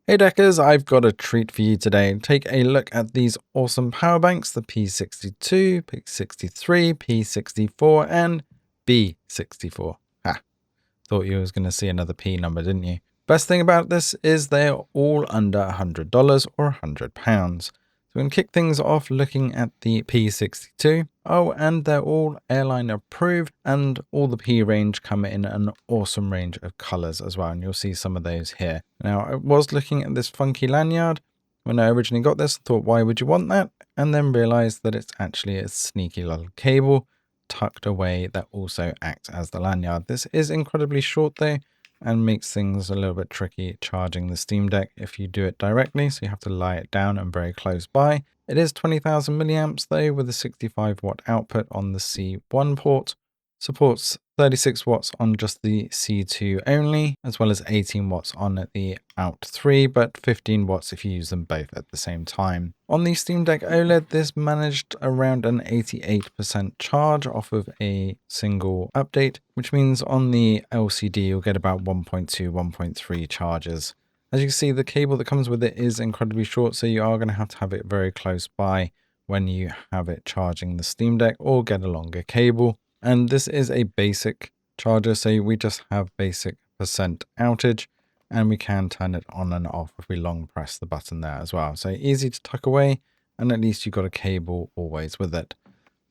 Hey Deckers, I've got a treat for you today. Take a look at these awesome power banks, the P62, P63, P64, and B64. Ha, thought you was going to see another P number, didn't you? Best thing about this is they're all under $100 or £100. So we're going to kick things off looking at the P62. Oh, and they're all airline approved, and all the P range come in an awesome range of colors as well. And you'll see some of those here. Now, I was looking at this funky lanyard when I originally got this. I thought, why would you want that? And then realized that it's actually a sneaky little cable tucked away that also acts as the lanyard. This is incredibly short though, and makes things a little bit tricky charging the Steam Deck if you do it directly, so you have to lie it down and very close by. It is 20,000 milliamps though, with a 65 watt output on the C1 port. Supports 36 watts on just the C2 only, as well as 18 watts on the out 3, but 15 watts if you use them both at the same time. On the Steam Deck OLED, this managed around an 88% charge off of a single update, which means on the LCD you'll get about 1.2, 1.3 charges. As you can see, the cable that comes with it is incredibly short, so you are going to have it very close by when you have it charging the Steam Deck, or get a longer cable. And this is a basic charger, so we just have basic percent outage, and we can turn it on and off if we long press the button there as well. So easy to tuck away, and at least you've got a cable always with it.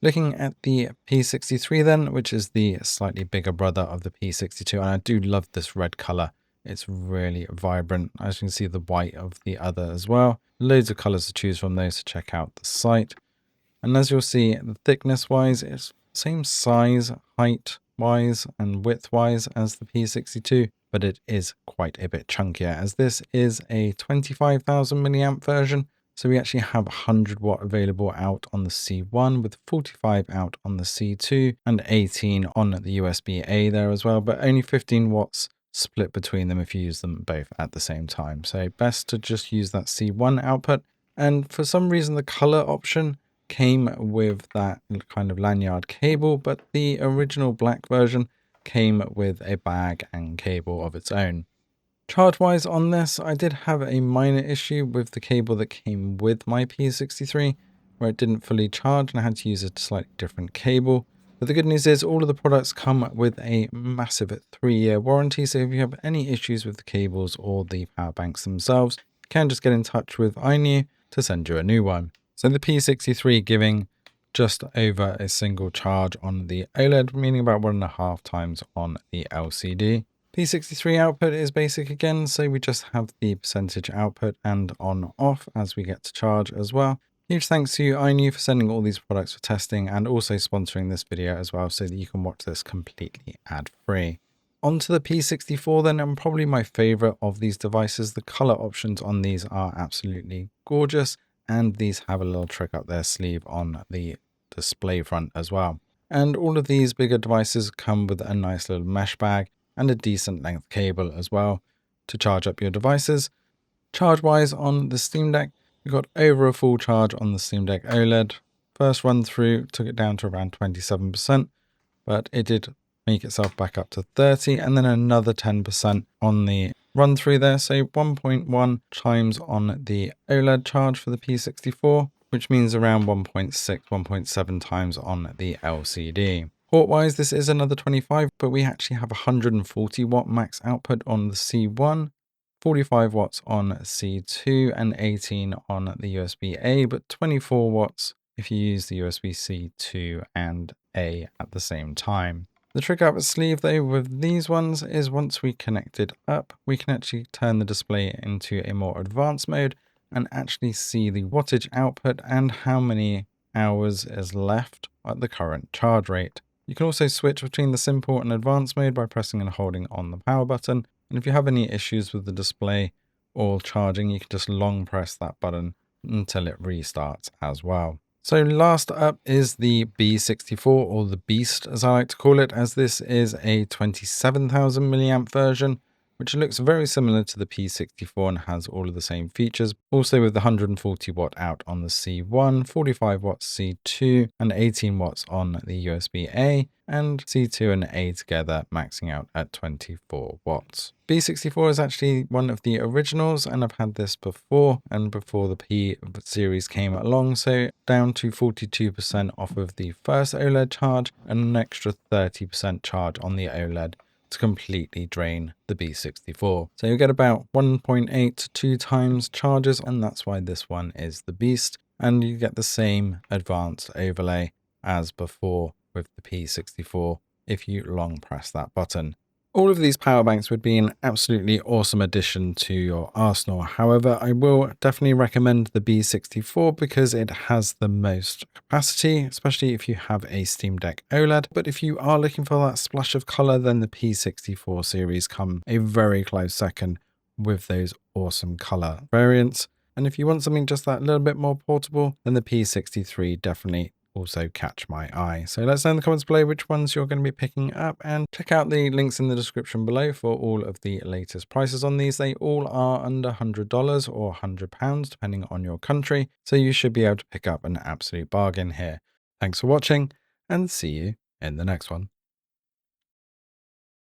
Looking at the P63 then, which is the slightly bigger brother of the P62, and I do love this red color. It's really vibrant. As you can see, the white of the other as well. Loads of colors to choose from those, to check out the site. And as you'll see, the thickness wise, it's same size, height wise and width wise as the P62, but it is quite a bit chunkier, as this is a 25,000 milliamp version. So we actually have 100 watt available out on the C1, with 45 out on the C2 and 18 on the USB-A there as well, but only 15 watts split between them if you use them both at the same time. So best to just use that C1 output. And for some reason, the color option came with that kind of lanyard cable, but the original black version came with a bag and cable of its own. Charge wise on this, I did have a minor issue with the cable that came with my P63, where it didn't fully charge and I had to use a slightly different cable. But the good news is all of the products come with a massive 3-year warranty, so if you have any issues with the cables or the power banks themselves, you can just get in touch with INIU to send you a new one. So the P63 giving just over a single charge on the OLED, meaning about 1.5 times on the LCD. P63 output is basic again, so we just have the percentage output and on off as we get to charge as well. Huge thanks to INU for sending all these products for testing, and also sponsoring this video as well, so that you can watch this completely ad-free. On to the P64 then, and probably my favorite of these devices. The color options on these are absolutely gorgeous, and these have a little trick up their sleeve on the display front as well. And all of these bigger devices come with a nice little mesh bag and a decent length cable as well to charge up your devices. Charge wise on the Steam Deck, we got over a full charge on the Steam Deck OLED. First run through took it down to around 27%, but it did make itself back up to 30, and then another 10% on the run through there. So 1.1 times on the OLED charge for the P64, which means around 1.6, 1.7 times on the LCD. Port wise, this is another 25, but we actually have 140 watt max output on the C1, 45 watts on C2, and 18 on the USB-A, but 24 watts if you use the USB-C 2 and A at the same time. The trick up its sleeve though with these ones is once we connect it up, we can actually turn the display into a more advanced mode and actually see the wattage output and how many hours is left at the current charge rate. You can also switch between the simple and advanced mode by pressing and holding on the power button. And if you have any issues with the display or charging, you can just long press that button until it restarts as well. So last up is the B64, or the Beast as I like to call it, as this is a 27,000 milliamp version which looks very similar to the P64 and has all of the same features. Also with the 140 watt out on the C1, 45 watts C2, and 18 watts on the USB-A, and C2 and A together maxing out at 24 watts. B64 is actually one of the originals, and I've had this before and before the P series came along, so down to 42% off of the first OLED charge and an extra 30% charge on the OLED to completely drain the B64. So you get about 1.8 to 2 times charges, and that's why this one is the beast. And you get the same advanced overlay as before with the P64 if you long press that button. All of these power banks would be an absolutely awesome addition to your arsenal. However, I will definitely recommend the B64 because it has the most capacity, especially if you have a Steam Deck OLED. But if you are looking for that splash of color, then the P64 series come a very close second with those awesome color variants. And if you want something just that little bit more portable, then the P63 definitely also catch my eye. So let us know in the comments below which ones you're going to be picking up, and check out the links in the description below for all of the latest prices on these. They all are under $100 or £100 depending on your country, so you should be able to pick up an absolute bargain here. Thanks for watching, and see you in the next one.